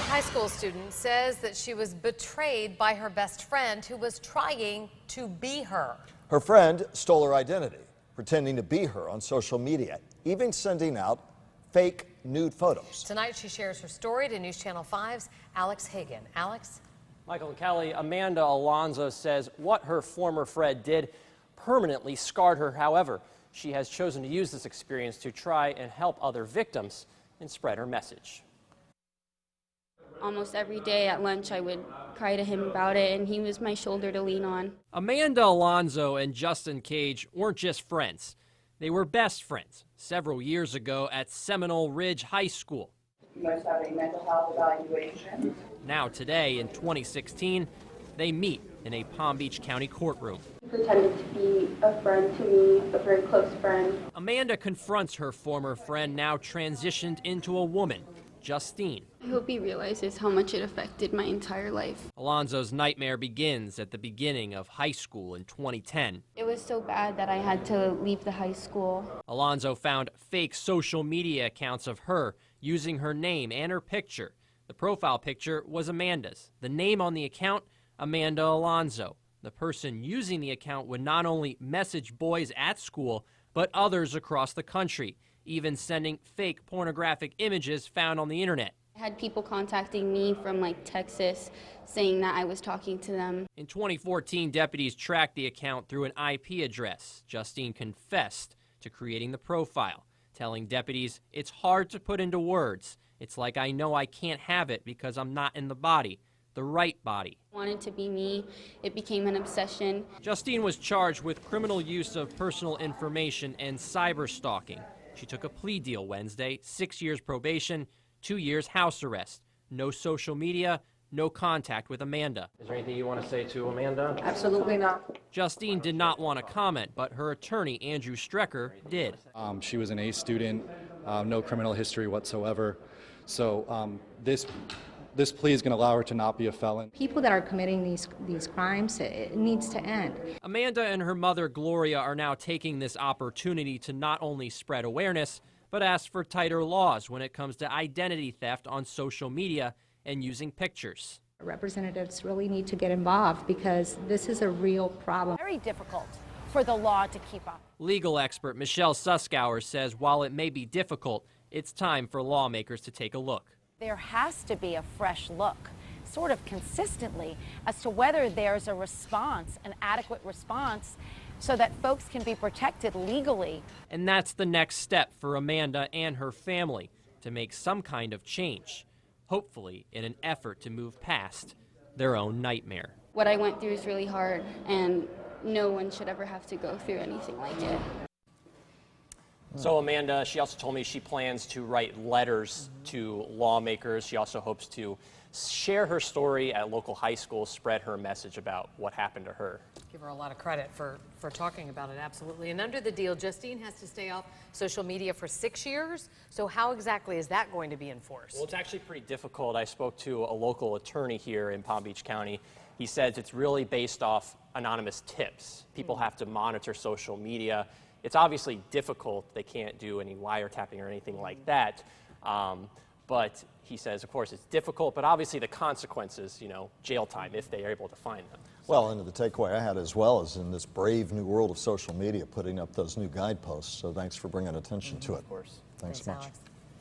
high school student says that she was betrayed by her best friend who was trying to be her. Her friend stole her identity, pretending to be her on social media, even sending out fake nude photos. Tonight she shares her story to News Channel 5's Alex Hagan. Alex? Michael and Kelly, Amanda Alonso says what her former friend did permanently scarred her. However, she has chosen to use this experience to try and help other victims and spread her message. Almost every day at lunch I would cry to him about it, and he was my shoulder to lean on. Amanda Alonso and Justin Cage weren't just friends. They were best friends several years ago at Seminole Ridge High School. You must have a mental health evaluation. Now today, in 2016, they meet in a Palm Beach County courtroom. He pretended to be a friend to me, a very close friend. Amanda confronts her former friend, now transitioned into a woman, Justine. I hope he realizes how much it affected my entire life. Alonzo's nightmare begins at the beginning of high school in 2010. It was so bad that I had to leave the high school. Alonzo found fake social media accounts of her using her name and her picture. The profile picture was Amanda's. The name on the account, Amanda Alonso. The person using the account would not only message boys at school, but others across the country, even sending fake pornographic images found on the internet. I had people contacting me from Texas saying that I was talking to them. In 2014, deputies tracked the account through an IP address. Justine confessed to creating the profile, telling deputies, "It's hard to put into words. It's like I know I can't have it because I'm not in the body, the right body." I wanted to be me. It became an obsession. Justine was charged with criminal use of personal information and cyberstalking. She took a plea deal Wednesday, 6 years probation, 2 years house arrest. No social media, no contact with Amanda. Is there anything you want to say to Amanda? Absolutely not. Justine did not want to comment, but her attorney, Andrew Strecker, did. She was an A student, no criminal history whatsoever. So this plea is going to allow her to not be a felon. People that are committing these crimes, it needs to end. Amanda and her mother, Gloria, are now taking this opportunity to not only spread awareness, but ask for tighter laws when it comes to identity theft on social media and using pictures. Representatives really need to get involved because this is a real problem. Very difficult for the law to keep up. Legal expert Michelle Suskauer says while it may be difficult, it's time for lawmakers to take a look. There has to be a fresh look, sort of consistently, as to whether there's a response, an adequate response, so that folks can be protected legally. And that's the next step for Amanda and her family, to make some kind of change, hopefully in an effort to move past their own nightmare. What I went through is really hard, and no one should ever have to go through anything like it. So Amanda, she also told me she plans to write letters to lawmakers. She also hopes to share her story at local high schools, spread her message about what happened to her. Give her a lot of credit for talking about it, absolutely. And under the deal, Justine has to stay off social media for 6 years. So how exactly is that going to be enforced? Well, it's actually pretty difficult. I spoke to a local attorney here in Palm Beach County. He says it's really based off anonymous tips. People have to monitor social media. It's obviously difficult. They can't do any wiretapping or anything like that. But he says, of course, it's difficult, but obviously the consequences, jail time if they are able to find them. Well, and the takeaway I had as well is in this brave new world of social media, putting up those new guideposts. So thanks for bringing attention to it. Of course. Thanks much. Alex.